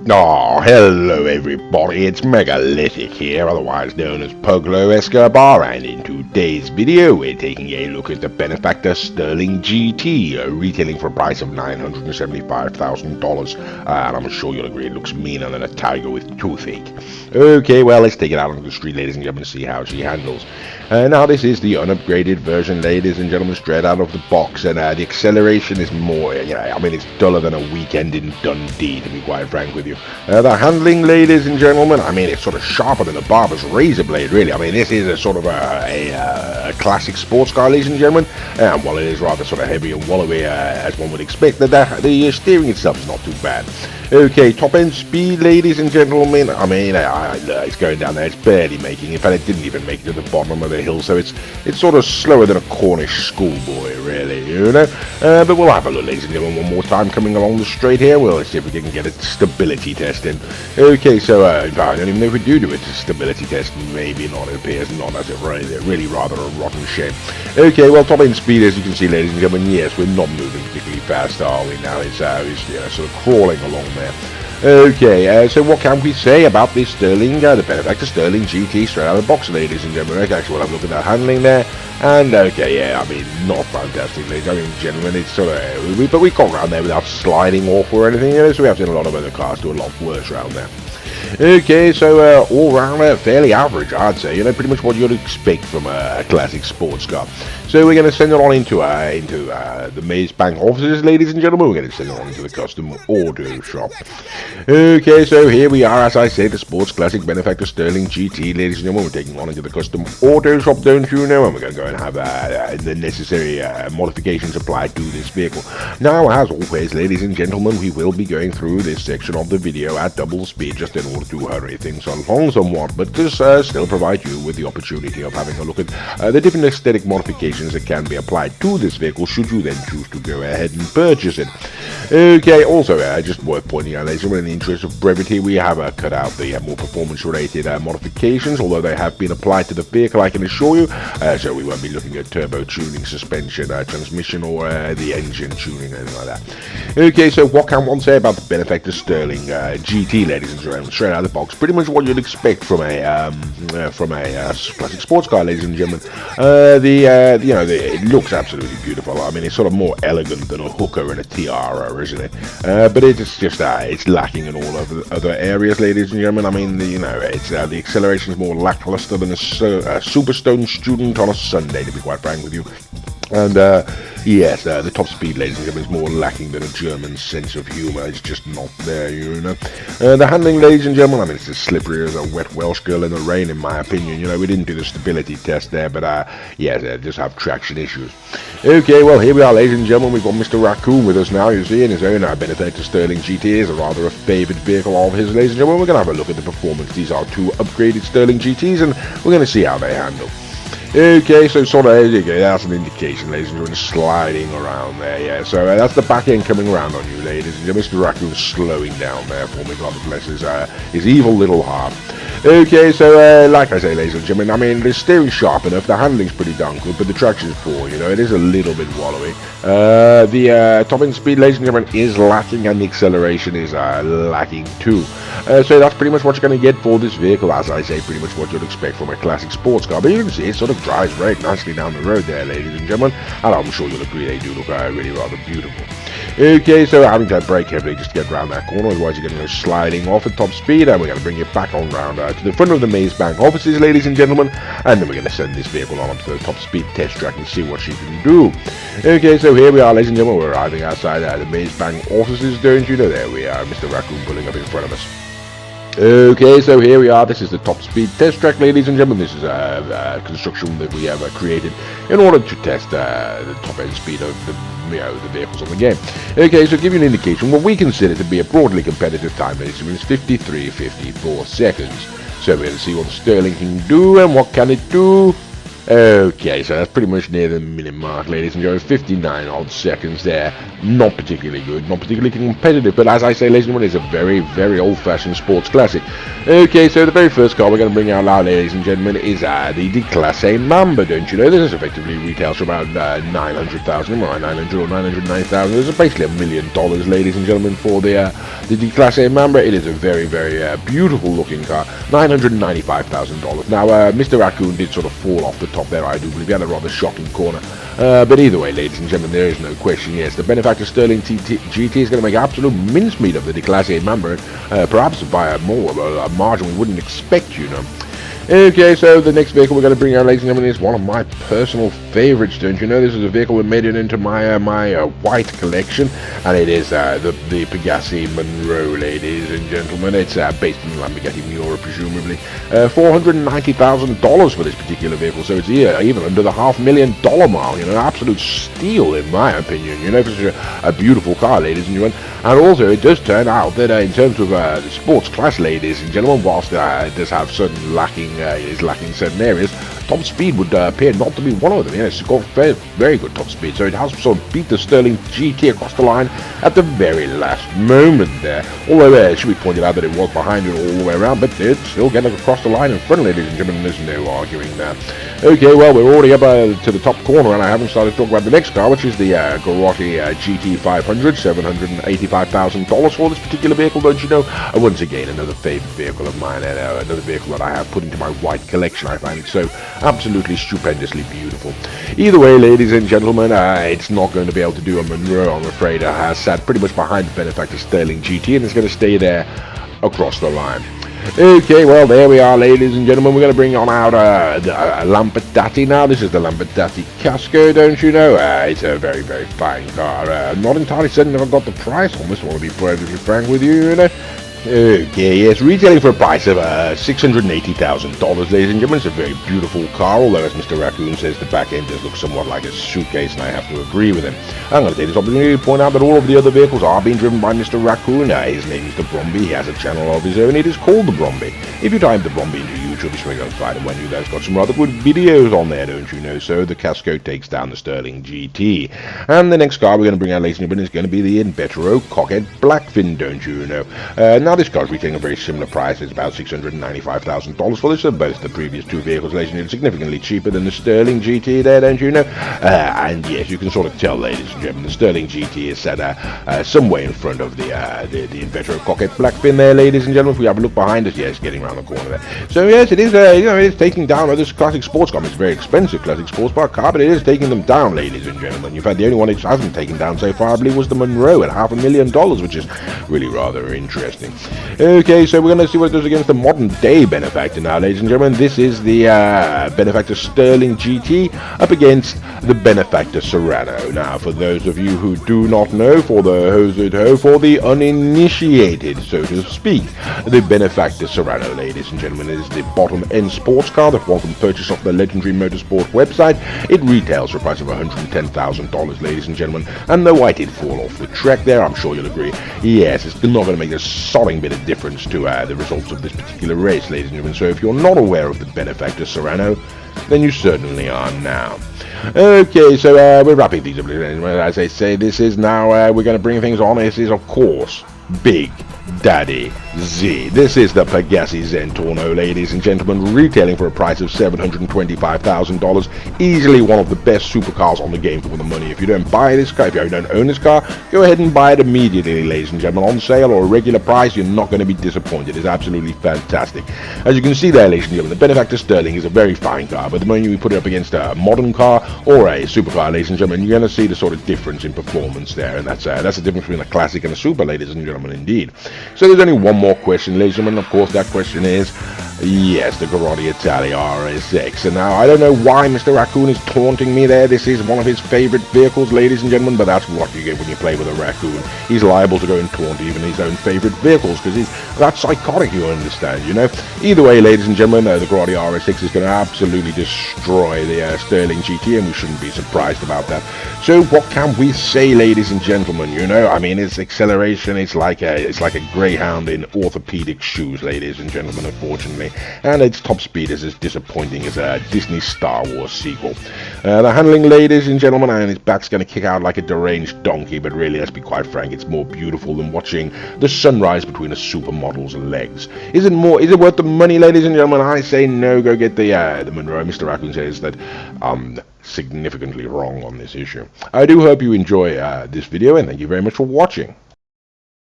Oh, hello everybody, it's Megalithic here, otherwise known as Pablo Escobar, and in today's video we're taking a look at the Benefactor Sterling GT, retailing for a price of $975,000, and I'm sure you'll agree it looks meaner than a tiger with toothache. Okay, well, let's take it out onto the street, ladies and gentlemen, and see how she handles. Now this is the unupgraded version, ladies and gentlemen, straight out of the box, and the acceleration is more, it's duller than a weekend in Dundee, to be quite frank with you. The handling, ladies and gentlemen, it's sort of sharper than a barber's razor blade, really. This is a sort of a classic sports car, ladies and gentlemen, and while it is rather sort of heavy and wallowy, as one would expect, the steering itself is not too bad. Okay, top end speed, ladies and gentlemen, it's going down there, it's barely making, in fact it didn't even make it to the bottom of the hill, so it's sort of slower than a Cornish schoolboy, really, but we'll have a look, ladies and gentlemen, one more time coming along the straight here. Let's see if we can get a stability test in. Okay, so I don't even know if we do a stability test, maybe not, it appears not, as it really rather a rotten shame. Okay, well, top end speed, as you can see, ladies and gentlemen, yes, we're not moving particularly fast, are we now? It's sort of crawling along there. Okay, so what can we say about this Sterling, the Benefactor Sterling GT straight out of the box, ladies and gentlemen? Okay, so we'll have a look at that handling there, and okay, not fantastic, ladies and gentlemen, it's sort of, but we got around there without sliding off or anything, so we have seen a lot of other cars do a lot worse around there. Okay, so all round fairly average, I'd say, pretty much what you'd expect from a classic sports car. So we're going to send it on into the Maze Bank offices, ladies and gentlemen. We're going to send it on into the custom auto shop. Okay, so here we are, as I said, the sports classic Benefactor Sterling GT, ladies and gentlemen. We're taking on into the custom auto shop, don't you know? And we're going to go and have the necessary modifications applied to this vehicle. Now, as always, ladies and gentlemen, we will be going through this section of the video at double speed, just in order to hurry things along somewhat, but to still provide you with the opportunity of having a look at the different aesthetic modifications that can be applied to this vehicle, should you then choose to go ahead and purchase it. Okay, also, just worth pointing out, ladies and gentlemen, in the interest of brevity, we have cut out the more performance-related modifications, although they have been applied to the vehicle, I can assure you, so we won't be looking at turbo tuning, suspension, transmission, or the engine tuning, anything like that. Okay, so what can one say about the Benefactor Sterling GT, ladies and gentlemen? Straight out of the box, pretty much what you'd expect from a classic sports car, ladies and gentlemen. It looks absolutely beautiful. It's sort of more elegant than a hooker and a tiara, isn't it? But it's just it's lacking in all of the other areas, ladies and gentlemen. The acceleration is more lackluster than a Superstone student on a Sunday, to be quite frank with you. And yes, the top speed, ladies and gentlemen, is more lacking than a German sense of humour. It's just not there, The handling, ladies and gentlemen, it's as slippery as a wet Welsh girl in the rain, in my opinion. We didn't do the stability test there, but yes, they just have traction issues. Okay, well, here we are, ladies and gentlemen. We've got Mr. Raccoon with us now, you see, in his own Benefactor Sterling GT. Is rather a favoured vehicle of his, ladies and gentlemen. We're going to have a look at the performance. These are two upgraded Sterling GTs, and we're going to see how they handle. Okay, so that's an indication, ladies and gentlemen, sliding around there, yeah. So that's the back end coming around on you, ladies and gentlemen. Mr. Raccoon's slowing down there for me, God bless his evil little heart. Okay, so like I say, ladies and gentlemen, the steering's sharp enough, the handling's pretty darn good, but the traction's poor, it is a little bit wallowy. The top end speed, ladies and gentlemen, is lacking, and the acceleration is lacking too. So that's pretty much what you're going to get for this vehicle, as I say, pretty much what you'd expect from a classic sports car. But you can see it sort of drives very nicely down the road there, ladies and gentlemen, and I'm sure you'll agree they do look really rather beautiful. Okay, so having to brake heavily just to get around that corner, otherwise you're going to go sliding off at top speed, and we're going to bring you back on round to the front of the Maze Bank offices, ladies and gentlemen, and then we're going to send this vehicle on to the top speed test track and see what she can do. Okay, so here we are, ladies and gentlemen, we're arriving outside the Maze Bank offices, don't you know? There we are, Mr. Raccoon pulling up in front of us. Okay, so here we are. This is the top speed test track, ladies and gentlemen. This is a construction that we have created in order to test the top end speed of the vehicles on the game. Okay, so to give you an indication, what we consider to be a broadly competitive time, ladies and gentlemen, is 53.54 seconds. So we're going to see what the Sterling can do, and what can it do? Okay, so that's pretty much near the minute mark, ladies and gentlemen. 59 odd seconds there. Not particularly good, not particularly competitive, but as I say, ladies and gentlemen, it's a very, very old-fashioned sports classic. Okay, so the very first car we're going to bring out now, ladies and gentlemen, is the Class A Mamba, don't you know? This is effectively retails for about 900,000, right? 900 or 990,000. This is basically $1 million, ladies and gentlemen, for the Class A Mamba. It is a very, very beautiful-looking car. $995,000. Now, Mr. Raccoon did sort of fall off the top there, I do believe. He had a rather shocking corner. But either way, ladies and gentlemen, there is no question. Yes, the Benefactor Sterling GT is going to make absolute mincemeat of the Class A Mamba, perhaps by a margin we wouldn't expect, you know. Okay, so the next vehicle we're going to bring out, ladies and gentlemen, is one of my personal favorites, don't you know? This is a vehicle that made it into my white collection, and it is the Pegasi Monroe, ladies and gentlemen. It's based in Lamborghini, Miura, presumably. $490,000 for this particular vehicle, so it's even under the $500,000 mark, you know, absolute steal in my opinion, you know, for such a beautiful car, ladies and gentlemen. And also, it does turn out that in terms of the sports class, ladies and gentlemen, whilst it does have certain lacking certain areas, top speed would appear not to be one of them. Yeah, it's got very good top speed, so it has sort of beat the Sterling GT across the line at the very last moment there. Although it should be pointed out that it was behind it all the way around, but it's still getting across the line in front, ladies and gentlemen. There's no arguing that. Okay, well, we're already up to the top corner, and I haven't started talking about the next car, which is the Pegasi GT 500, $785,000 for this particular vehicle, don't you know? Once again, another favorite vehicle of mine, and another vehicle that I have put into my white collection. I find it so absolutely stupendously beautiful. Either way, ladies and gentlemen, it's not going to be able to do a Monroe, I'm afraid. It has sat pretty much behind the Benefactor Sterling GT, and it's going to stay there across the line. Okay, well, there we are, ladies and gentlemen. We're going to bring on out a Lamborghini now. This is the Lamborghini Casco, don't you know? It's a very, very fine car. Not entirely certain if I've got the price on this one, to be perfectly frank with you, you know. Okay, yes, retailing for a price of $680,000, ladies and gentlemen. It's a very beautiful car, although as Mr. Raccoon says, the back end does look somewhat like a suitcase, and I have to agree with him. I'm going to take this opportunity to point out that all of the other vehicles are being driven by Mr. Raccoon. His name is the Bromby. He has a channel of his own. It is called the Bromby. If you type the Bromby into YouTube, it's straight outside, and when you guys got some rather good videos on there, don't you know? So the Casco takes down the Sterling GT. And the next car we're going to bring out, ladies and gentlemen, is going to be the Invetero Cockhead Blackfin, don't you know? Now this car is retailing a very similar price. It's about $695,000 for this. So both the previous two vehicles, ladies and gentlemen, significantly cheaper than the Sterling GT there, don't you know? And yes, you can sort of tell, ladies and gentlemen, the Sterling GT is set some way in front of the Invetero Cockhead Blackfin there, ladies and gentlemen. If we have a look behind us, yes, getting around the corner there. So yes, it is, you know, it is taking down this classic sports car. It's a very expensive classic sports car, but it is taking them down, ladies and gentlemen. In fact, the only one it hasn't taken down so far, I believe, was the Monroe at $500,000, which is really rather interesting. Okay, so we're going to see what it does against the modern day Benefactor now, ladies and gentlemen. This is the Benefactor Sterling GT up against the Benefactor Serrano. Now, for those of you who do not know, for the uninitiated, so to speak, the Benefactor Serrano, ladies and gentlemen, is the bottom-end sports car that one can purchase off the legendary motorsport website. It retails for a price of $110,000, ladies and gentlemen, and though I did fall off the track there, I'm sure you'll agree, yes, it's not going to make a sodding bit of difference to the results of this particular race, ladies and gentlemen. So if you're not aware of the Benefactor Serrano, then you certainly are now. Okay, so we're wrapping these up. As I say, this is now, we're going to bring things on. This is, of course, Big Daddy Z. This is the Pegasi Zentorno, ladies and gentlemen, retailing for a price of $725,000. Easily one of the best supercars on the game for the money. If you don't buy this car, if you don't own this car, go ahead and buy it immediately, ladies and gentlemen. On sale or a regular price, you're not going to be disappointed. It's absolutely fantastic. As you can see there, ladies and gentlemen, the Benefactor Sterling is a very fine car, but the moment you put it up against a modern car or a supercar, ladies and gentlemen, you're going to see the sort of difference in performance there, and that's the difference between a classic and a super, ladies and gentlemen, indeed. So there's only one more question, ladies and gentlemen. Of course, that question is, yes, the Grotti Italia RSX. And now, I don't know why Mr. Raccoon is taunting me there. This is one of his favorite vehicles, ladies and gentlemen, but that's what you get when you play with a raccoon. He's liable to go and taunt even his own favorite vehicles, because he's that psychotic, you understand, you know. Either way, ladies and gentlemen, the Grotti RSX is going to absolutely destroy the Sterling GT, and we shouldn't be surprised about that. So what can we say, ladies and gentlemen? You know, I mean, its acceleration, it's like a greyhound in orthopedic shoes, ladies and gentlemen, unfortunately. me, and its top speed is as disappointing as a Disney Star Wars sequel. The handling, ladies and gentlemen, and its back's going to kick out like a deranged donkey, but really, let's be quite frank, it's more beautiful than watching the sunrise between a supermodel's legs. Is it worth the money, ladies and gentlemen? I say no, go get the Monroe. Mr. Raccoon says that significantly wrong on this issue. I do hope you enjoy this video, and thank you very much for watching.